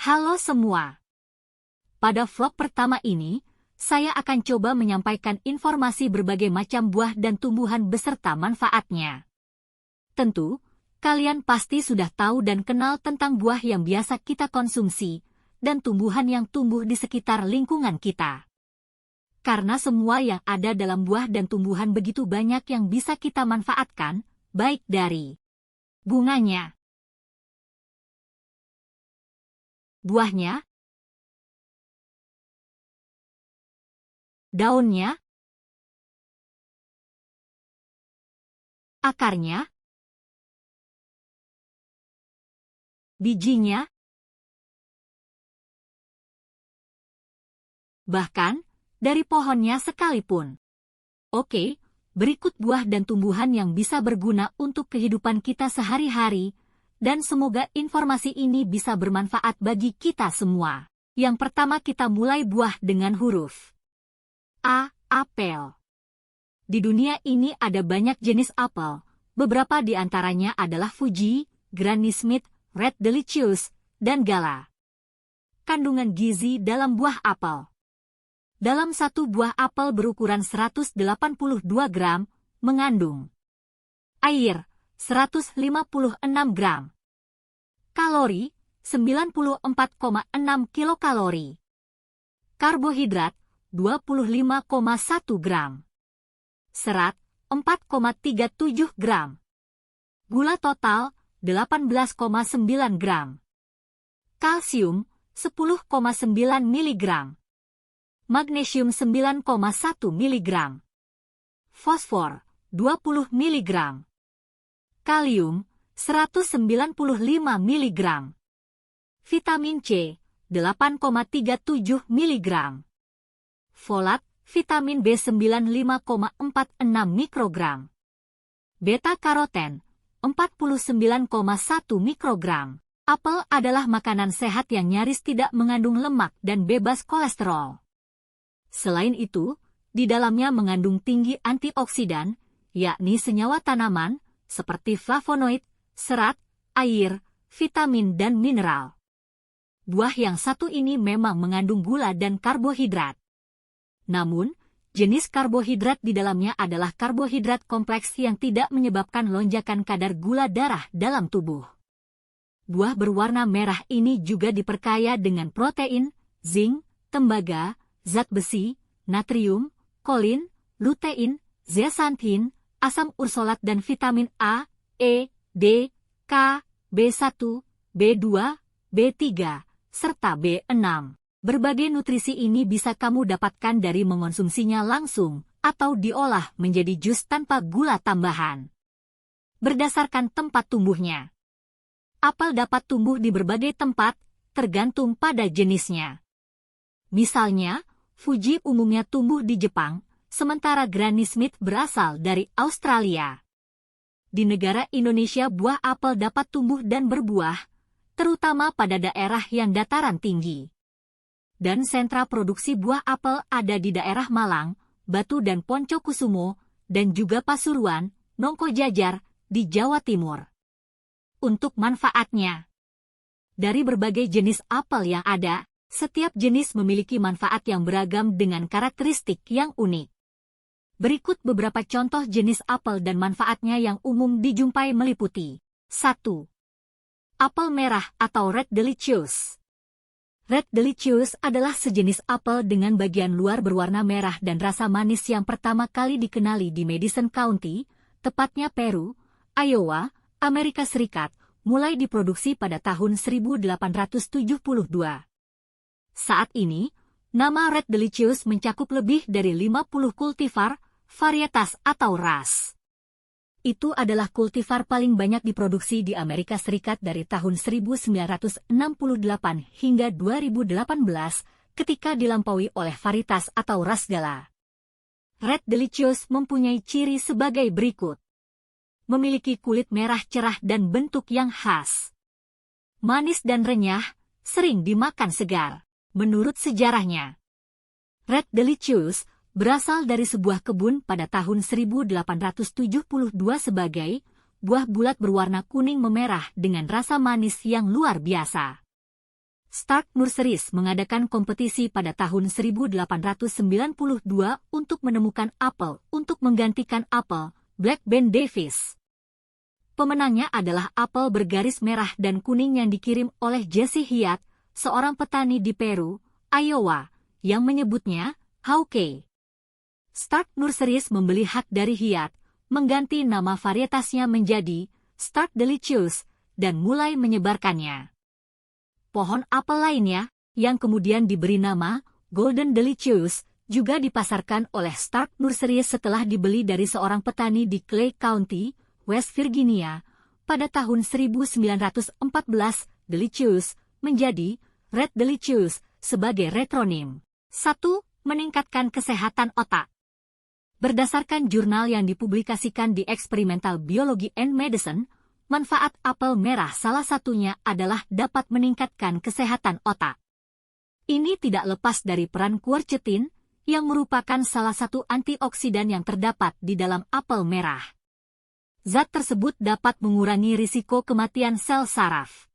Halo semua. Pada vlog pertama ini, saya akan coba menyampaikan informasi berbagai macam buah dan tumbuhan beserta manfaatnya. Tentu, kalian pasti sudah tahu dan kenal tentang buah yang biasa kita konsumsi, dan tumbuhan yang tumbuh di sekitar lingkungan kita. Karena semua yang ada dalam buah dan tumbuhan begitu banyak yang bisa kita manfaatkan, baik dari bunganya, buahnya, daunnya, akarnya, bijinya, bahkan dari pohonnya sekalipun. Oke, berikut buah dan tumbuhan yang bisa berguna untuk kehidupan kita sehari-hari, dan semoga informasi ini bisa bermanfaat bagi kita semua. Yang pertama kita mulai buah dengan huruf A. Apel. Di dunia ini ada banyak jenis apel, beberapa di antaranya adalah Fuji, Granny Smith, Red Delicious, dan Gala. Kandungan gizi dalam buah apel. Dalam satu buah apel berukuran 182 gram, mengandung air 156 gram, kalori 94,6 kilokalori, karbohidrat 25,1 gram, serat 4,37 gram, gula total 18,9 gram, kalsium 10,9 mg, magnesium 9,1 mg, fosfor 20 mg, kalium 195 mg, vitamin C 8,37 mg, folat, vitamin B9 5,46 mikrogram, beta-karoten 49,1 mikrogram. Apel adalah makanan sehat yang nyaris tidak mengandung lemak dan bebas kolesterol. Selain itu, di dalamnya mengandung tinggi antioksidan, yakni senyawa tanaman, seperti flavonoid, serat, air, vitamin dan mineral. Buah yang satu ini memang mengandung gula dan karbohidrat. Namun, jenis karbohidrat di dalamnya adalah karbohidrat kompleks yang tidak menyebabkan lonjakan kadar gula darah dalam tubuh. Buah berwarna merah ini juga diperkaya dengan protein, zinc, tembaga, zat besi, natrium, kolin, lutein, zeaxanthin, asam ursolat dan vitamin A, E, D, K, B1, B2, B3, serta B6. Berbagai nutrisi ini bisa kamu dapatkan dari mengonsumsinya langsung atau diolah menjadi jus tanpa gula tambahan. Berdasarkan tempat tumbuhnya. Apel dapat tumbuh di berbagai tempat, tergantung pada jenisnya. Misalnya, Fuji umumnya tumbuh di Jepang, sementara Granny Smith berasal dari Australia. Di negara Indonesia buah apel dapat tumbuh dan berbuah, terutama pada daerah yang dataran tinggi. Dan sentra produksi buah apel ada di daerah Malang, Batu dan Poncokusumo, dan juga Pasuruan, Nongkojajar, di Jawa Timur. Untuk manfaatnya. Dari berbagai jenis apel yang ada, setiap jenis memiliki manfaat yang beragam dengan karakteristik yang unik. Berikut beberapa contoh jenis apel dan manfaatnya yang umum dijumpai meliputi. 1. Apel merah atau Red Delicious. Red Delicious adalah sejenis apel dengan bagian luar berwarna merah dan rasa manis yang pertama kali dikenali di Madison County, tepatnya Peru, Iowa, Amerika Serikat, mulai diproduksi pada tahun 1872. Saat ini, nama Red Delicious mencakup lebih dari 50 kultivar, varietas atau ras. Itu adalah kultivar paling banyak diproduksi di Amerika Serikat dari tahun 1968 hingga 2018 ketika dilampaui oleh varietas atau ras Gala. Red Delicious mempunyai ciri sebagai berikut. Memiliki kulit merah cerah dan bentuk yang khas. Manis dan renyah, sering dimakan segar. Menurut sejarahnya, Red Delicious berasal dari sebuah kebun pada tahun 1872 sebagai buah bulat berwarna kuning memerah dengan rasa manis yang luar biasa. Stark Nurseries mengadakan kompetisi pada tahun 1892 untuk menemukan apel untuk menggantikan apel Black Ben Davis. Pemenangnya adalah apel bergaris merah dan kuning yang dikirim oleh Jesse Hyatt, seorang petani di Peru, Iowa, yang menyebutnya Hawkeye. Stark Nurseries membeli hak dari Hyatt, mengganti nama varietasnya menjadi Stark Delicious, dan mulai menyebarkannya. Pohon apel lainnya, yang kemudian diberi nama Golden Delicious, juga dipasarkan oleh Stark Nurseries setelah dibeli dari seorang petani di Clay County, West Virginia, pada tahun 1914. Delicious menjadi Red Delicious sebagai retronim. 1. Meningkatkan kesehatan otak. Berdasarkan jurnal yang dipublikasikan di Experimental Biology and Medicine, manfaat apel merah salah satunya adalah dapat meningkatkan kesehatan otak. Ini tidak lepas dari peran quercetin, yang merupakan salah satu antioksidan yang terdapat di dalam apel merah. Zat tersebut dapat mengurangi risiko kematian sel saraf.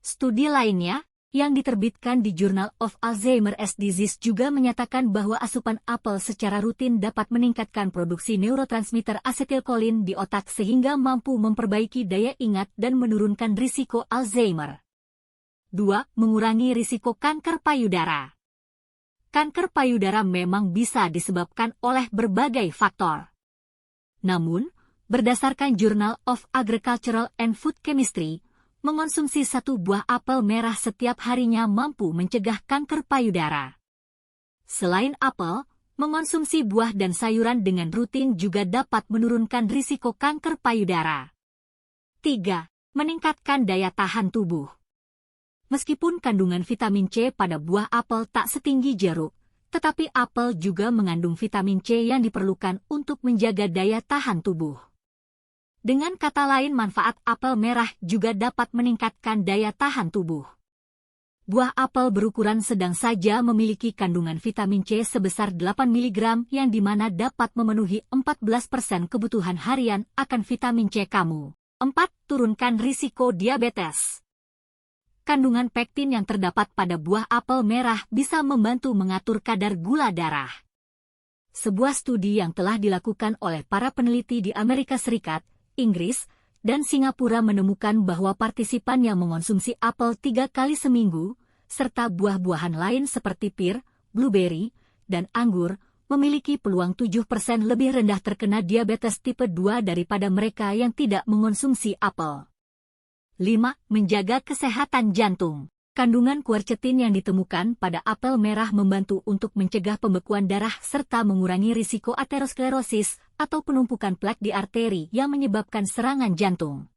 Studi lainnya, yang diterbitkan di Journal of Alzheimer's Disease juga menyatakan bahwa asupan apel secara rutin dapat meningkatkan produksi neurotransmitter asetilkolin di otak sehingga mampu memperbaiki daya ingat dan menurunkan risiko Alzheimer. 2. Mengurangi risiko kanker payudara. Kanker payudara memang bisa disebabkan oleh berbagai faktor. Namun, berdasarkan Journal of Agricultural and Food Chemistry, mengonsumsi satu buah apel merah setiap harinya mampu mencegah kanker payudara. Selain apel, mengonsumsi buah dan sayuran dengan rutin juga dapat menurunkan risiko kanker payudara. 3. Meningkatkan daya tahan tubuh. Meskipun kandungan vitamin C pada buah apel tak setinggi jeruk, tetapi apel juga mengandung vitamin C yang diperlukan untuk menjaga daya tahan tubuh. Dengan kata lain, manfaat apel merah juga dapat meningkatkan daya tahan tubuh. Buah apel berukuran sedang saja memiliki kandungan vitamin C sebesar 8 mg yang dimana dapat memenuhi 14% kebutuhan harian akan vitamin C kamu. 4. Turunkan risiko diabetes. Kandungan pektin yang terdapat pada buah apel merah bisa membantu mengatur kadar gula darah. Sebuah studi yang telah dilakukan oleh para peneliti di Amerika Serikat, Inggris, dan Singapura menemukan bahwa partisipan yang mengonsumsi apel 3 kali seminggu, serta buah-buahan lain seperti pir, blueberry, dan anggur, memiliki peluang 7% lebih rendah terkena diabetes tipe 2 daripada mereka yang tidak mengonsumsi apel. 5. Menjaga kesehatan jantung. Kandungan quercetin yang ditemukan pada apel merah membantu untuk mencegah pembekuan darah serta mengurangi risiko aterosklerosis atau penumpukan plak di arteri yang menyebabkan serangan jantung.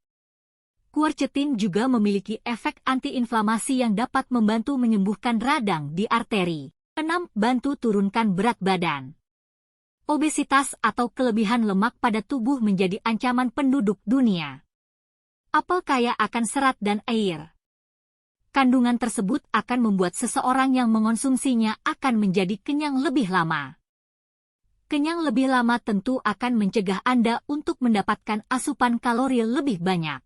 Quercetin juga memiliki efek antiinflamasi yang dapat membantu menyembuhkan radang di arteri. 6. Bantu turunkan berat badan. Obesitas atau kelebihan lemak pada tubuh menjadi ancaman penduduk dunia. Apel kaya akan serat dan air. Kandungan tersebut akan membuat seseorang yang mengonsumsinya akan menjadi kenyang lebih lama. Kenyang lebih lama tentu akan mencegah Anda untuk mendapatkan asupan kalori lebih banyak.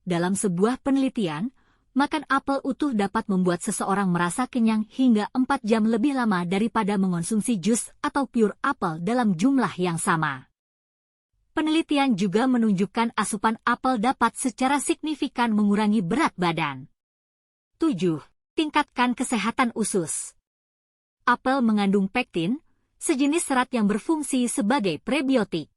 Dalam sebuah penelitian, makan apel utuh dapat membuat seseorang merasa kenyang hingga 4 jam lebih lama daripada mengonsumsi jus atau pure apel dalam jumlah yang sama. Penelitian juga menunjukkan asupan apel dapat secara signifikan mengurangi berat badan. 7. Tingkatkan kesehatan usus. Apel mengandung pektin, sejenis serat yang berfungsi sebagai prebiotik.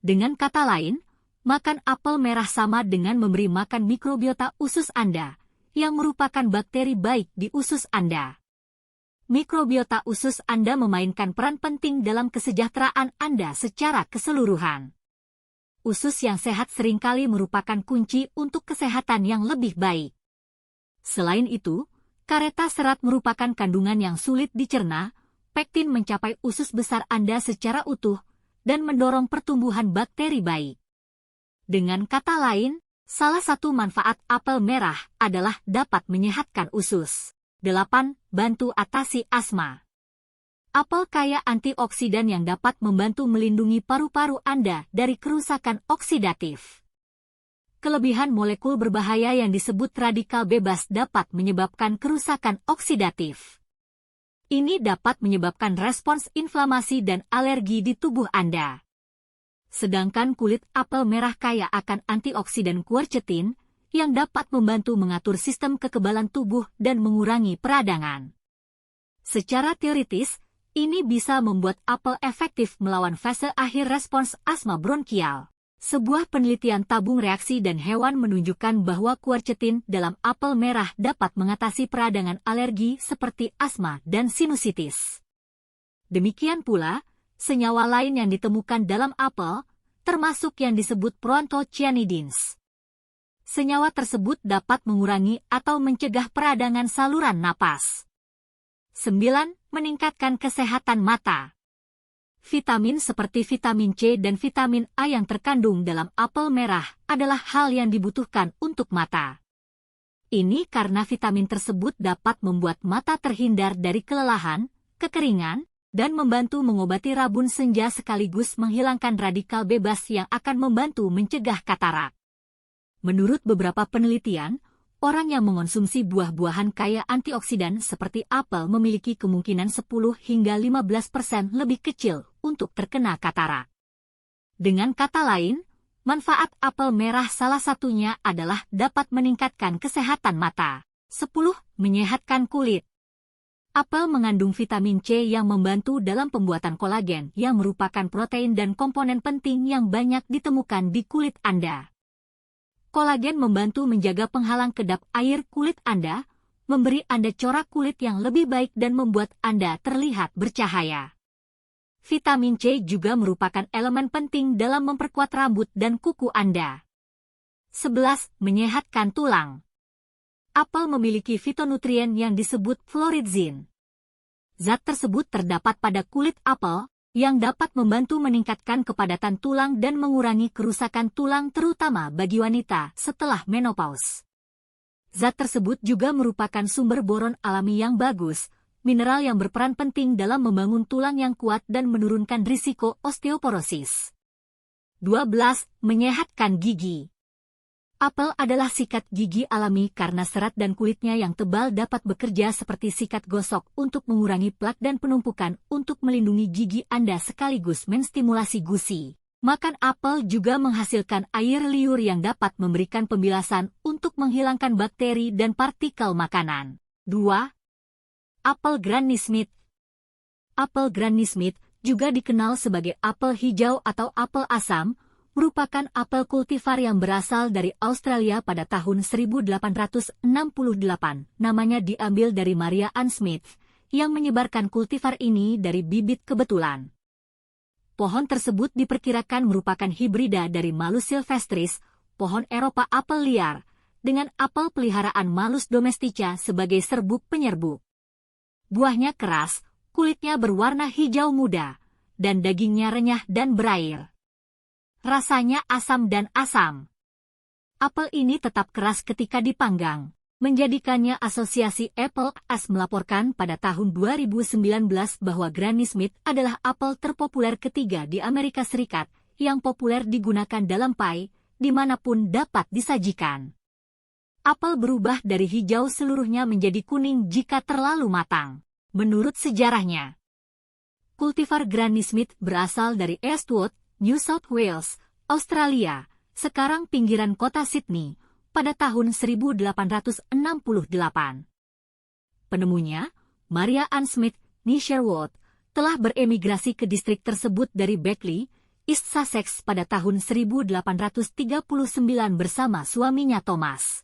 Dengan kata lain, makan apel merah sama dengan memberi makan mikrobiota usus Anda, yang merupakan bakteri baik di usus Anda. Mikrobiota usus Anda memainkan peran penting dalam kesejahteraan Anda secara keseluruhan. Usus yang sehat seringkali merupakan kunci untuk kesehatan yang lebih baik. Selain itu, kareta serat merupakan kandungan yang sulit dicerna, pektin mencapai usus besar Anda secara utuh, dan mendorong pertumbuhan bakteri baik. Dengan kata lain, salah satu manfaat apel merah adalah dapat menyehatkan usus. 8. Bantu atasi asma. Apel kaya antioksidan yang dapat membantu melindungi paru-paru Anda dari kerusakan oksidatif. Kelebihan molekul berbahaya yang disebut radikal bebas dapat menyebabkan kerusakan oksidatif. Ini dapat menyebabkan respons inflamasi dan alergi di tubuh Anda. Sedangkan kulit apel merah kaya akan antioksidan quercetin, yang dapat membantu mengatur sistem kekebalan tubuh dan mengurangi peradangan. Secara teoritis, ini bisa membuat apel efektif melawan fase akhir respons asma bronkial. Sebuah penelitian tabung reaksi dan hewan menunjukkan bahwa quercetin dalam apel merah dapat mengatasi peradangan alergi seperti asma dan sinusitis. Demikian pula, senyawa lain yang ditemukan dalam apel, termasuk yang disebut proanthocyanidins. Senyawa tersebut dapat mengurangi atau mencegah peradangan saluran napas. 9. Meningkatkan kesehatan mata. Vitamin seperti vitamin C dan vitamin A yang terkandung dalam apel merah adalah hal yang dibutuhkan untuk mata. Ini karena vitamin tersebut dapat membuat mata terhindar dari kelelahan, kekeringan, dan membantu mengobati rabun senja sekaligus menghilangkan radikal bebas yang akan membantu mencegah katarak. Menurut beberapa penelitian, orang yang mengonsumsi buah-buahan kaya antioksidan seperti apel memiliki kemungkinan 10 hingga 15% lebih kecil untuk terkena katarak. Dengan kata lain, manfaat apel merah salah satunya adalah dapat meningkatkan kesehatan mata. 10. Menyehatkan kulit. Apel mengandung vitamin C yang membantu dalam pembuatan kolagen yang merupakan protein dan komponen penting yang banyak ditemukan di kulit Anda. Kolagen membantu menjaga penghalang kedap air kulit Anda, memberi Anda corak kulit yang lebih baik dan membuat Anda terlihat bercahaya. Vitamin C juga merupakan elemen penting dalam memperkuat rambut dan kuku Anda. 11. Menyehatkan tulang. Apel memiliki fitonutrien yang disebut fluorizin. Zat tersebut terdapat pada kulit apel, yang dapat membantu meningkatkan kepadatan tulang dan mengurangi kerusakan tulang terutama bagi wanita setelah menopause. Zat tersebut juga merupakan sumber boron alami yang bagus, mineral yang berperan penting dalam membangun tulang yang kuat dan menurunkan risiko osteoporosis. 12. Menyehatkan gigi. Apel adalah sikat gigi alami karena serat dan kulitnya yang tebal dapat bekerja seperti sikat gosok untuk mengurangi plak dan penumpukan untuk melindungi gigi Anda sekaligus menstimulasi gusi. Makan apel juga menghasilkan air liur yang dapat memberikan pembilasan untuk menghilangkan bakteri dan partikel makanan. 2. Apel Granny Smith. Apel Granny Smith, juga dikenal sebagai apel hijau atau apel asam, merupakan apel kultivar yang berasal dari Australia pada tahun 1868. Namanya diambil dari Maria Ann Smith, yang menyebarkan kultivar ini dari bibit kebetulan. Pohon tersebut diperkirakan merupakan hibrida dari Malus sylvestris, pohon Eropa apel liar, dengan apel peliharaan Malus domestica sebagai serbuk penyerbuk. Buahnya keras, kulitnya berwarna hijau muda, dan dagingnya renyah dan berair. Rasanya asam dan asam. Apel ini tetap keras ketika dipanggang, menjadikannya Asosiasi Apple As melaporkan pada tahun 2019 bahwa Granny Smith adalah apel terpopuler ketiga di Amerika Serikat, yang populer digunakan dalam pie, dimanapun dapat disajikan. Apel berubah dari hijau seluruhnya menjadi kuning jika terlalu matang. Menurut sejarahnya, kultivar Granny Smith berasal dari Eastwood, New South Wales, Australia, sekarang pinggiran kota Sydney, pada tahun 1868. Penemunya, Maria Ann Smith, née Sherwood, telah beremigrasi ke distrik tersebut dari Beckley, East Sussex pada tahun 1839 bersama suaminya Thomas.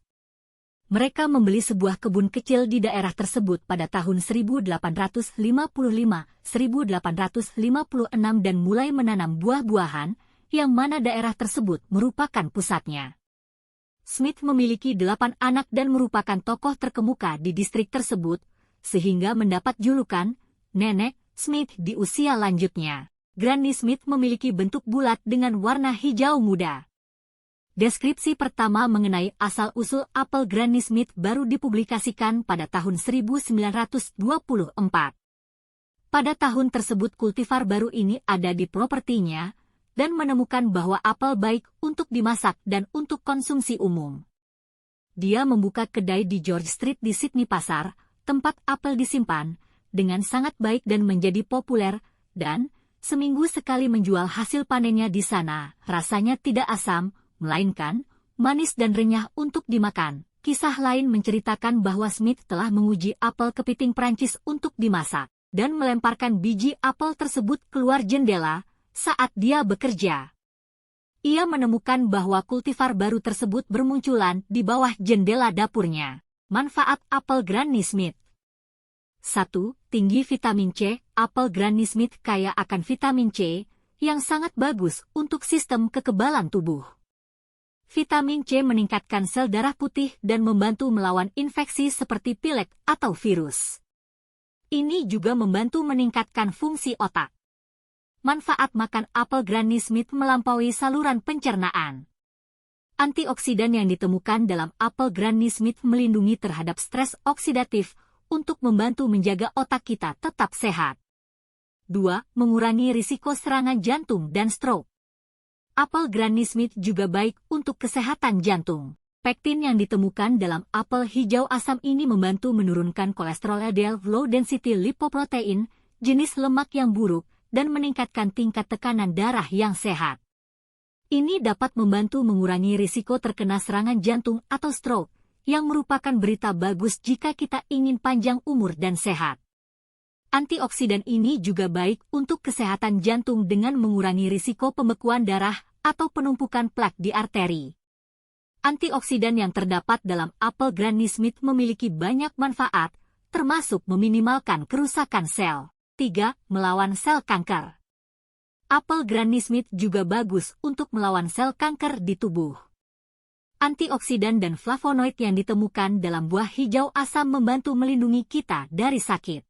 Mereka membeli sebuah kebun kecil di daerah tersebut pada tahun 1855-1856 dan mulai menanam buah-buahan, yang mana daerah tersebut merupakan pusatnya. Smith memiliki 8 anak dan merupakan tokoh terkemuka di distrik tersebut, sehingga mendapat julukan Nenek Smith di usia lanjutnya. Granny Smith memiliki bentuk bulat dengan warna hijau muda. Deskripsi pertama mengenai asal-usul apel Granny Smith baru dipublikasikan pada tahun 1924. Pada tahun tersebut kultivar baru ini ada di propertinya, dan menemukan bahwa apel baik untuk dimasak dan untuk konsumsi umum. Dia membuka kedai di George Street di Sydney Pasar, tempat apel disimpan, dengan sangat baik dan menjadi populer, dan seminggu sekali menjual hasil panennya di sana. Rasanya tidak asam, melainkan manis dan renyah untuk dimakan. Kisah lain menceritakan bahwa Smith telah menguji apel kepiting Prancis untuk dimasak, dan melemparkan biji apel tersebut keluar jendela saat dia bekerja. Ia menemukan bahwa kultivar baru tersebut bermunculan di bawah jendela dapurnya. Manfaat apel Granny Smith. 1. Tinggi vitamin C. Apel Granny Smith kaya akan vitamin C, yang sangat bagus untuk sistem kekebalan tubuh. Vitamin C meningkatkan sel darah putih dan membantu melawan infeksi seperti pilek atau virus. Ini juga membantu meningkatkan fungsi otak. Manfaat makan apel Granny Smith melampaui saluran pencernaan. Antioksidan yang ditemukan dalam apel Granny Smith melindungi terhadap stres oksidatif untuk membantu menjaga otak kita tetap sehat. 2. Mengurangi risiko serangan jantung dan stroke. Apel Granny Smith juga baik untuk kesehatan jantung. Pektin yang ditemukan dalam apel hijau asam ini membantu menurunkan kolesterol LDL low density lipoprotein, jenis lemak yang buruk, dan meningkatkan tingkat tekanan darah yang sehat. Ini dapat membantu mengurangi risiko terkena serangan jantung atau stroke, yang merupakan berita bagus jika kita ingin panjang umur dan sehat. Antioksidan ini juga baik untuk kesehatan jantung dengan mengurangi risiko pembekuan darah atau penumpukan plak di arteri. Antioksidan yang terdapat dalam apel Granny Smith memiliki banyak manfaat, termasuk meminimalkan kerusakan sel. 3. Melawan sel kanker. Apel Granny Smith juga bagus untuk melawan sel kanker di tubuh. Antioksidan dan flavonoid yang ditemukan dalam buah hijau asam membantu melindungi kita dari sakit.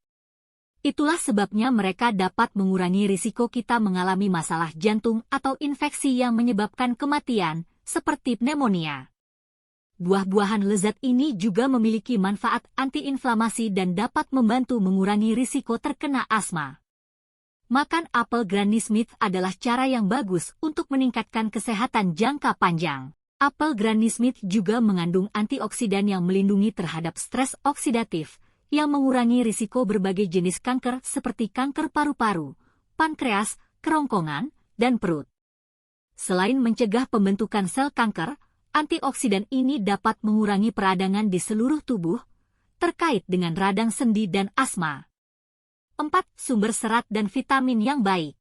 Itulah sebabnya mereka dapat mengurangi risiko kita mengalami masalah jantung atau infeksi yang menyebabkan kematian, seperti pneumonia. Buah-buahan lezat ini juga memiliki manfaat antiinflamasi dan dapat membantu mengurangi risiko terkena asma. Makan apel Granny Smith adalah cara yang bagus untuk meningkatkan kesehatan jangka panjang. Apel Granny Smith juga mengandung antioksidan yang melindungi terhadap stres oksidatif, yang mengurangi risiko berbagai jenis kanker seperti kanker paru-paru, pankreas, kerongkongan, dan perut. Selain mencegah pembentukan sel kanker, antioksidan ini dapat mengurangi peradangan di seluruh tubuh, terkait dengan radang sendi dan asma. 4. Sumber serat dan vitamin yang baik.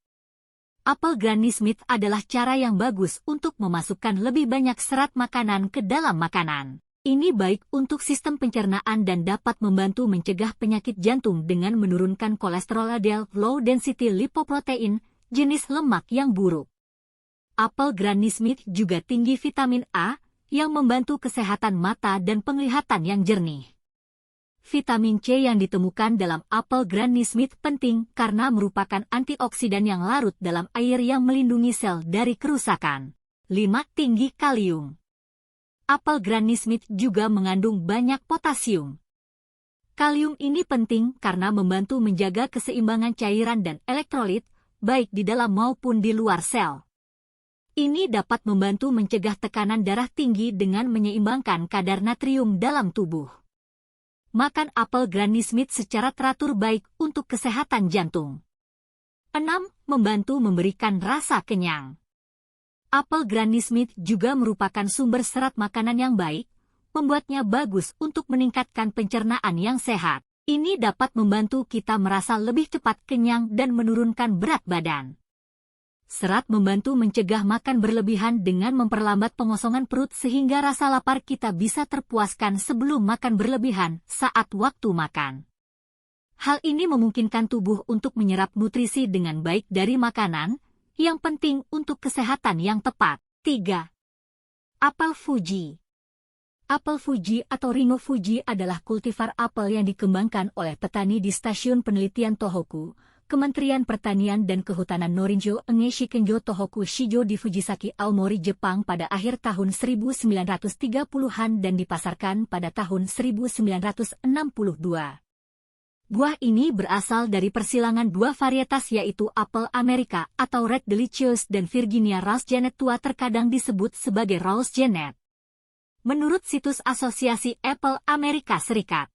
Apel Granny Smith adalah cara yang bagus untuk memasukkan lebih banyak serat makanan ke dalam makanan. Ini baik untuk sistem pencernaan dan dapat membantu mencegah penyakit jantung dengan menurunkan kolesterol LDL low density lipoprotein, jenis lemak yang buruk. Apel Granny Smith juga tinggi vitamin A, yang membantu kesehatan mata dan penglihatan yang jernih. Vitamin C yang ditemukan dalam apel Granny Smith penting karena merupakan antioksidan yang larut dalam air yang melindungi sel dari kerusakan. 5. Tinggi kalium. Apel Granny Smith juga mengandung banyak potasium. Kalium ini penting karena membantu menjaga keseimbangan cairan dan elektrolit, baik di dalam maupun di luar sel. Ini dapat membantu mencegah tekanan darah tinggi dengan menyeimbangkan kadar natrium dalam tubuh. Makan apel Granny Smith secara teratur baik untuk kesehatan jantung. 6. Membantu memberikan rasa kenyang. Apel Granny Smith juga merupakan sumber serat makanan yang baik, membuatnya bagus untuk meningkatkan pencernaan yang sehat. Ini dapat membantu kita merasa lebih cepat kenyang dan menurunkan berat badan. Serat membantu mencegah makan berlebihan dengan memperlambat pengosongan perut sehingga rasa lapar kita bisa terpuaskan sebelum makan berlebihan saat waktu makan. Hal ini memungkinkan tubuh untuk menyerap nutrisi dengan baik dari makanan, yang penting untuk kesehatan yang tepat. 3. Apel Fuji. Apel Fuji atau Ringo Fuji adalah kultivar apel yang dikembangkan oleh petani di Stasiun Penelitian Tohoku, Kementerian Pertanian dan Kehutanan Norinjo Enge Shikenjo Tohoku Shijo di Fujisaki, Aomori, Jepang pada akhir tahun 1930-an dan dipasarkan pada tahun 1962. Buah ini berasal dari persilangan dua varietas yaitu apel Amerika atau Red Delicious dan Virginia Rose Genet tua terkadang disebut sebagai Rose Genet. Menurut situs Asosiasi Apel Amerika Serikat,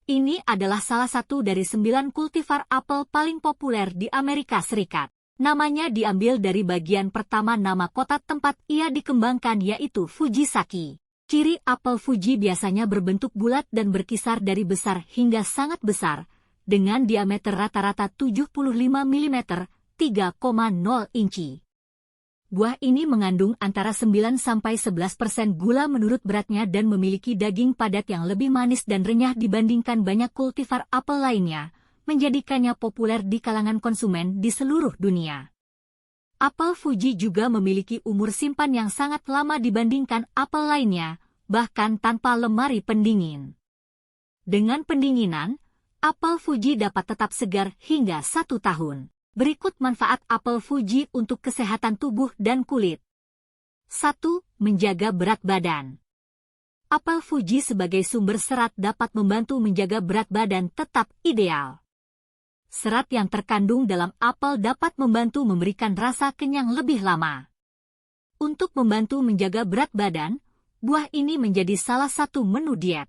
ini adalah salah satu dari 9 kultivar apel paling populer di Amerika Serikat. Namanya diambil dari bagian pertama nama kota tempat ia dikembangkan yaitu Fujisaki. Ciri apel Fuji biasanya berbentuk bulat dan berkisar dari besar hingga sangat besar, dengan diameter rata-rata 75 mm, 3,0 inci. Buah ini mengandung antara 9–11% gula menurut beratnya dan memiliki daging padat yang lebih manis dan renyah dibandingkan banyak kultivar apel lainnya, menjadikannya populer di kalangan konsumen di seluruh dunia. Apel Fuji juga memiliki umur simpan yang sangat lama dibandingkan apel lainnya, bahkan tanpa lemari pendingin. Dengan pendinginan, apel Fuji dapat tetap segar hingga 1 tahun. Berikut manfaat apel Fuji untuk kesehatan tubuh dan kulit. 1. Menjaga berat badan. Apel Fuji sebagai sumber serat dapat membantu menjaga berat badan tetap ideal. Serat yang terkandung dalam apel dapat membantu memberikan rasa kenyang lebih lama. Untuk membantu menjaga berat badan, buah ini menjadi salah satu menu diet.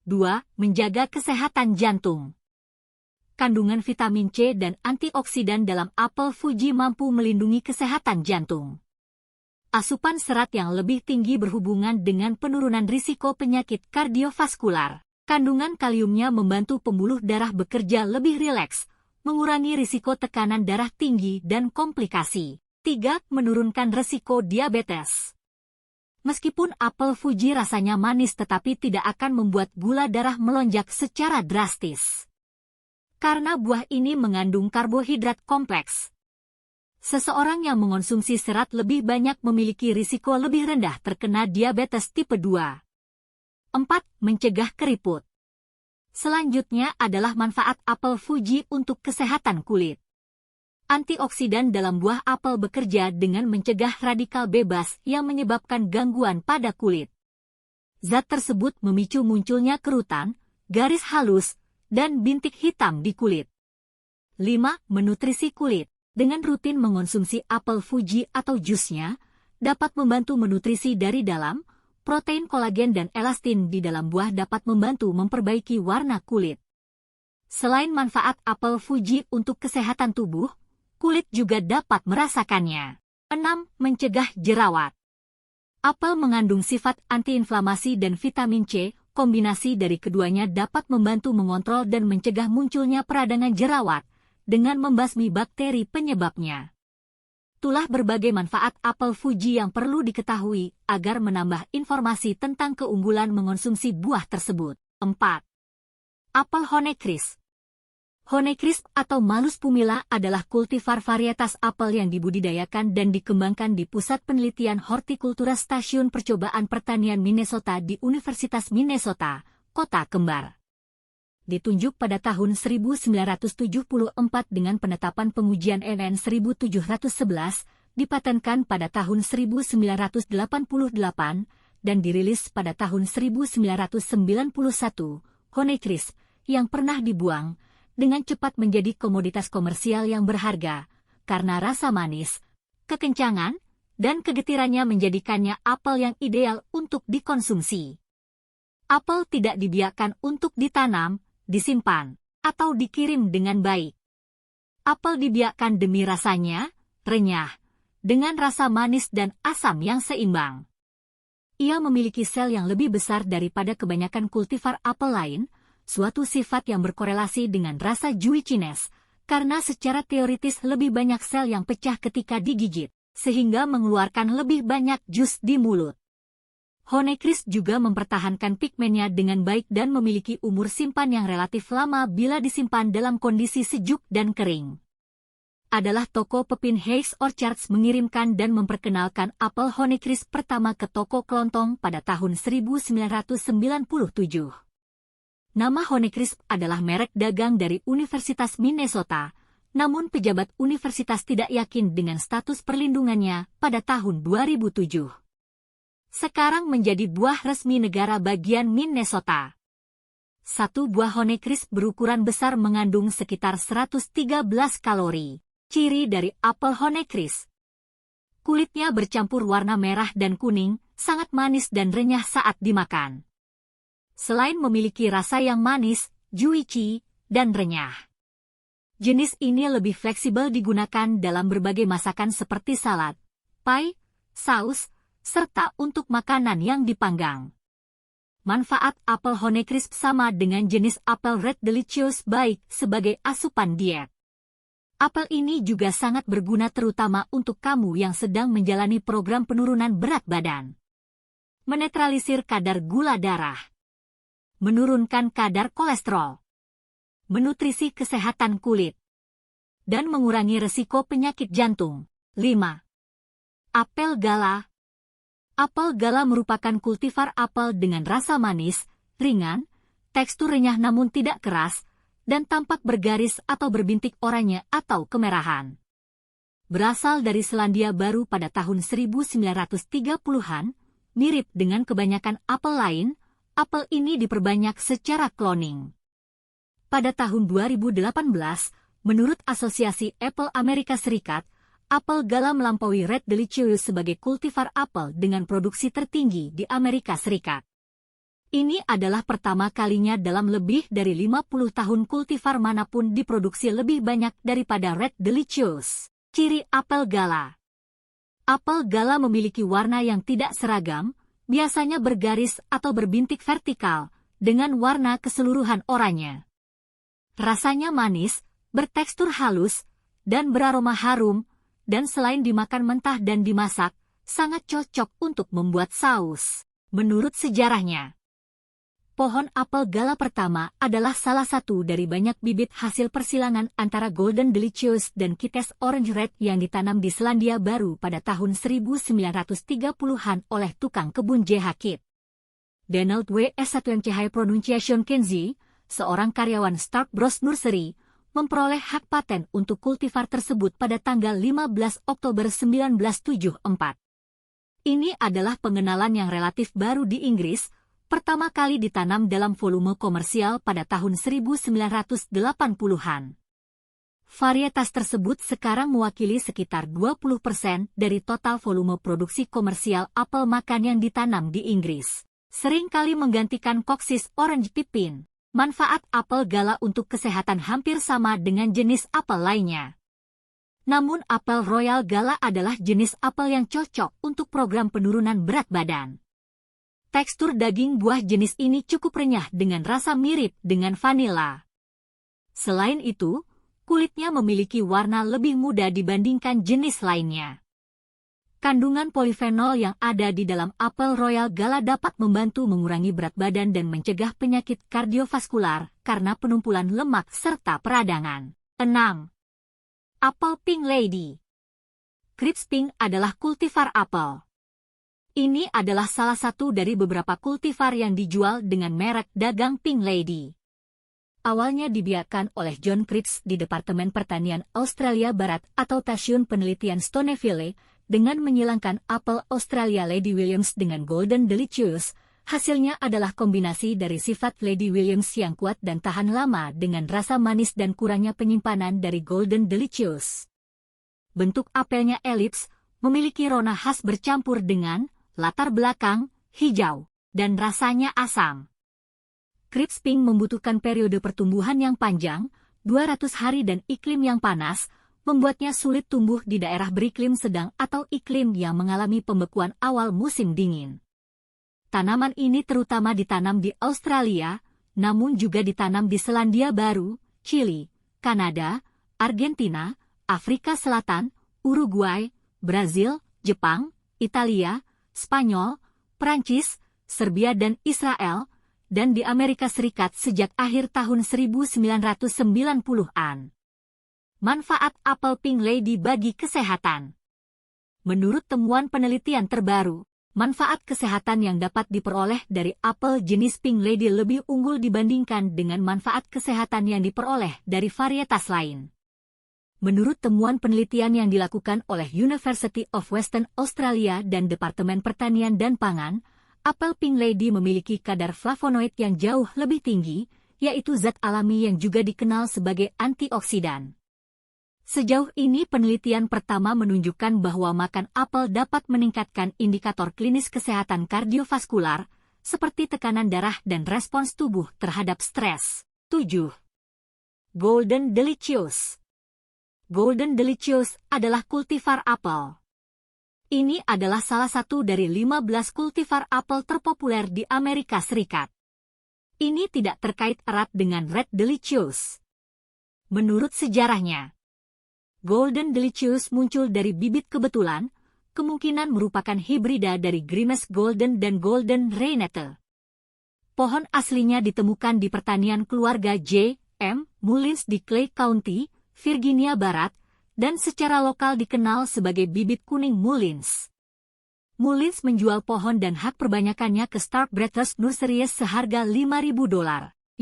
2. Menjaga kesehatan jantung. Kandungan vitamin C dan antioksidan dalam apel Fuji mampu melindungi kesehatan jantung. Asupan serat yang lebih tinggi berhubungan dengan penurunan risiko penyakit kardiovaskular. Kandungan kaliumnya membantu pembuluh darah bekerja lebih rileks, mengurangi risiko tekanan darah tinggi dan komplikasi. 3. Menurunkan risiko diabetes. Meskipun apel Fuji rasanya manis tetapi tidak akan membuat gula darah melonjak secara drastis. Karena buah ini mengandung karbohidrat kompleks. Seseorang yang mengonsumsi serat lebih banyak memiliki risiko lebih rendah terkena diabetes tipe 2. 4. Mencegah keriput. Selanjutnya adalah manfaat apel Fuji untuk kesehatan kulit. Antioksidan dalam buah apel bekerja dengan mencegah radikal bebas yang menyebabkan gangguan pada kulit. Zat tersebut memicu munculnya kerutan, garis halus, dan bintik hitam di kulit. 5. Menutrisi kulit. Dengan rutin mengonsumsi apel Fuji atau jusnya, dapat membantu menutrisi dari dalam. Protein kolagen dan elastin di dalam buah dapat membantu memperbaiki warna kulit. Selain manfaat apel Fuji untuk kesehatan tubuh, kulit juga dapat merasakannya. 6. Mencegah jerawat. Apel mengandung sifat antiinflamasi dan vitamin C, kombinasi dari keduanya dapat membantu mengontrol dan mencegah munculnya peradangan jerawat, dengan membasmi bakteri penyebabnya. Itulah berbagai manfaat apel Fuji yang perlu diketahui agar menambah informasi tentang keunggulan mengonsumsi buah tersebut. 4. Apel Honeycrisp. Honeycrisp atau Malus pumila adalah kultivar varietas apel yang dibudidayakan dan dikembangkan di Pusat Penelitian Hortikultura Stasiun Percobaan Pertanian Minnesota di Universitas Minnesota, Kota Kembar. Ditunjuk pada tahun 1974 dengan penetapan pengujian NN 1711, dipatenkan pada tahun 1988, dan dirilis pada tahun 1991, Honeycrisp, yang pernah dibuang, dengan cepat menjadi komoditas komersial yang berharga, karena rasa manis, kekencangan, dan kegetirannya menjadikannya apel yang ideal untuk dikonsumsi. Apel tidak dibiarkan untuk ditanam, disimpan, atau dikirim dengan baik. Apel dibiarkan demi rasanya, renyah, dengan rasa manis dan asam yang seimbang. Ia memiliki sel yang lebih besar daripada kebanyakan kultivar apel lain, suatu sifat yang berkorelasi dengan rasa juiciness, karena secara teoritis lebih banyak sel yang pecah ketika digigit, sehingga mengeluarkan lebih banyak jus di mulut. Honeycrisp juga mempertahankan pigmennya dengan baik dan memiliki umur simpan yang relatif lama bila disimpan dalam kondisi sejuk dan kering. Adalah toko Pepin Hayes Orchards mengirimkan dan memperkenalkan apel Honeycrisp pertama ke toko kelontong pada tahun 1997. Nama Honeycrisp adalah merek dagang dari Universitas Minnesota, namun pejabat universitas tidak yakin dengan status perlindungannya pada tahun 2007. Sekarang menjadi buah resmi negara bagian Minnesota. Satu buah Honeycrisp berukuran besar mengandung sekitar 113 kalori. Ciri dari apel Honeycrisp: kulitnya bercampur warna merah dan kuning, sangat manis dan renyah saat dimakan. Selain memiliki rasa yang manis, juicy, dan renyah, jenis ini lebih fleksibel digunakan dalam berbagai masakan seperti salad, pie, saus, serta untuk makanan yang dipanggang. Manfaat apel Honeycrisp sama dengan jenis apel Red Delicious, baik sebagai asupan diet. Apel ini juga sangat berguna terutama untuk kamu yang sedang menjalani program penurunan berat badan. Menetralisir kadar gula darah, menurunkan kadar kolesterol, menutrisi kesehatan kulit, dan mengurangi resiko penyakit jantung. 5. Apel Gala. Apel Gala merupakan kultivar apel dengan rasa manis, ringan, tekstur renyah namun tidak keras, dan tampak bergaris atau berbintik oranye atau kemerahan. Berasal dari Selandia Baru pada tahun 1930-an, mirip dengan kebanyakan apel lain, apel ini diperbanyak secara cloning. Pada tahun 2018, menurut Asosiasi Apel Amerika Serikat, apel Gala melampaui Red Delicious sebagai kultivar apel dengan produksi tertinggi di Amerika Serikat. Ini adalah pertama kalinya dalam lebih dari 50 tahun kultivar manapun diproduksi lebih banyak daripada Red Delicious. Ciri apel Gala: apel Gala memiliki warna yang tidak seragam, biasanya bergaris atau berbintik vertikal, dengan warna keseluruhan oranye. Rasanya manis, bertekstur halus, dan beraroma harum, dan selain dimakan mentah dan dimasak, sangat cocok untuk membuat saus. Menurut sejarahnya, pohon apel Gala pertama adalah salah satu dari banyak bibit hasil persilangan antara Golden Delicious dan Kites Orange Red yang ditanam di Selandia Baru pada tahun 1930-an oleh tukang kebun J. Kit. Donald W. S1MCH Pronunciation Kenzie, seorang karyawan Stark Bros Nursery, memperoleh hak paten untuk kultivar tersebut pada tanggal 15 Oktober 1974. Ini adalah pengenalan yang relatif baru di Inggris, pertama kali ditanam dalam volume komersial pada tahun 1980-an. Varietas tersebut sekarang mewakili sekitar 20% dari total volume produksi komersial apel makan yang ditanam di Inggris. Seringkali menggantikan Coccis Orange Pippin. Manfaat apel Gala untuk kesehatan hampir sama dengan jenis apel lainnya. Namun apel Royal Gala adalah jenis apel yang cocok untuk program penurunan berat badan. Tekstur daging buah jenis ini cukup renyah dengan rasa mirip dengan vanila. Selain itu, kulitnya memiliki warna lebih muda dibandingkan jenis lainnya. Kandungan polifenol yang ada di dalam apel Royal Gala dapat membantu mengurangi berat badan dan mencegah penyakit kardiovaskular karena penumpulan lemak serta peradangan. 6. Apel Pink Lady. Crisp Pink adalah kultivar apel. Ini adalah salah satu dari beberapa kultivar yang dijual dengan merek dagang Pink Lady. Awalnya dibiarkan oleh John Crisp di Departemen Pertanian Australia Barat atau Stasiun Penelitian Stoneville, dengan menyilangkan apel Australia Lady Williams dengan Golden Delicious, hasilnya adalah kombinasi dari sifat Lady Williams yang kuat dan tahan lama dengan rasa manis dan kurangnya penyimpanan dari Golden Delicious. Bentuk apelnya elips, memiliki rona khas bercampur dengan latar belakang hijau, dan rasanya asam. Crisp Pink membutuhkan periode pertumbuhan yang panjang, 200 hari dan iklim yang panas, membuatnya sulit tumbuh di daerah beriklim sedang atau iklim yang mengalami pembekuan awal musim dingin. Tanaman ini terutama ditanam di Australia, namun juga ditanam di Selandia Baru, Chili, Kanada, Argentina, Afrika Selatan, Uruguay, Brazil, Jepang, Italia, Spanyol, Prancis, Serbia dan Israel, dan di Amerika Serikat sejak akhir tahun 1990-an. Manfaat apel Pink Lady bagi kesehatan. Menurut temuan penelitian terbaru, manfaat kesehatan yang dapat diperoleh dari apel jenis Pink Lady lebih unggul dibandingkan dengan manfaat kesehatan yang diperoleh dari varietas lain. Menurut temuan penelitian yang dilakukan oleh University of Western Australia dan Departemen Pertanian dan Pangan, Apel Pink Lady memiliki kadar flavonoid yang jauh lebih tinggi, yaitu zat alami yang juga dikenal sebagai antioksidan. Sejauh ini penelitian pertama menunjukkan bahwa makan apel dapat meningkatkan indikator klinis kesehatan kardiovaskular, seperti tekanan darah dan respons tubuh terhadap stres. 7. Golden Delicious. Golden Delicious adalah kultivar apel. Ini adalah salah satu dari 15 kultivar apel terpopuler di Amerika Serikat. Ini tidak terkait erat dengan Red Delicious. Menurut sejarahnya, Golden Delicious muncul dari bibit kebetulan, kemungkinan merupakan hibrida dari Grimes Golden dan Golden Renate. Pohon aslinya ditemukan di pertanian keluarga J. M. Mullins di Clay County, Virginia Barat, dan secara lokal dikenal sebagai bibit kuning Mullins. Mullins menjual pohon dan hak perbanyakannya ke Stark Brothers Nurseries seharga $5.000,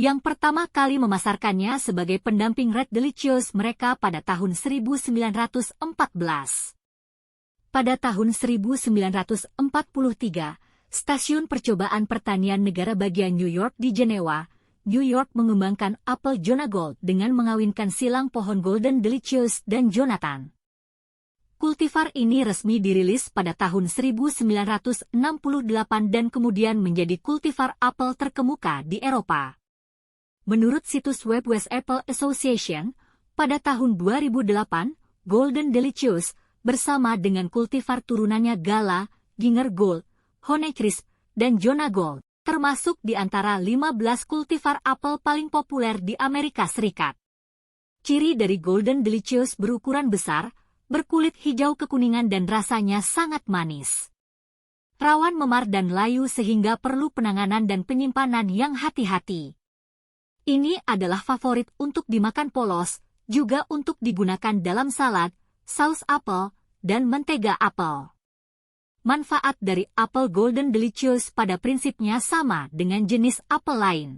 yang pertama kali memasarkannya sebagai pendamping Red Delicious mereka pada tahun 1914. Pada tahun 1943, Stasiun Percobaan Pertanian Negara bagian New York di Jenewa, New York mengembangkan apel Jonah Gold dengan mengawinkan silang pohon Golden Delicious dan Jonathan. Kultivar ini resmi dirilis pada tahun 1968 dan kemudian menjadi kultivar apel terkemuka di Eropa. Menurut situs web West Apple Association, pada tahun 2008, Golden Delicious bersama dengan kultivar turunannya Gala, Ginger Gold, Honeycrisp, dan Jonah Gold termasuk di antara 15 kultivar apel paling populer di Amerika Serikat. Ciri dari Golden Delicious berukuran besar, berkulit hijau kekuningan dan rasanya sangat manis. Rawan memar dan layu sehingga perlu penanganan dan penyimpanan yang hati-hati. Ini adalah favorit untuk dimakan polos, juga untuk digunakan dalam salad, saus apel, dan mentega apel. Manfaat dari apel Golden Delicious pada prinsipnya sama dengan jenis apel lain.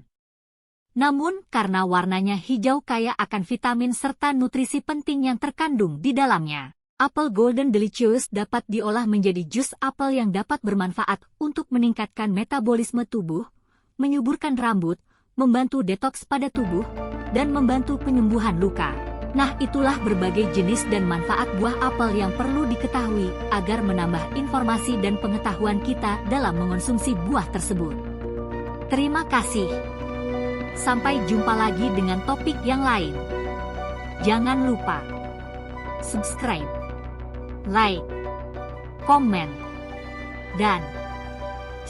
Namun, karena warnanya hijau kaya akan vitamin serta nutrisi penting yang terkandung di dalamnya, apel Golden Delicious dapat diolah menjadi jus apel yang dapat bermanfaat untuk meningkatkan metabolisme tubuh, menyuburkan rambut, membantu detoks pada tubuh, dan membantu penyembuhan luka. Nah, itulah berbagai jenis dan manfaat buah apel yang perlu diketahui agar menambah informasi dan pengetahuan kita dalam mengonsumsi buah tersebut. Terima kasih. Sampai jumpa lagi dengan topik yang lain. Jangan lupa subscribe, like, komen, dan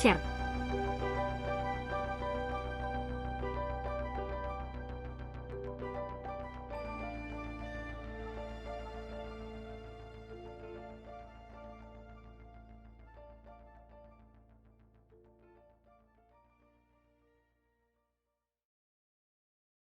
share.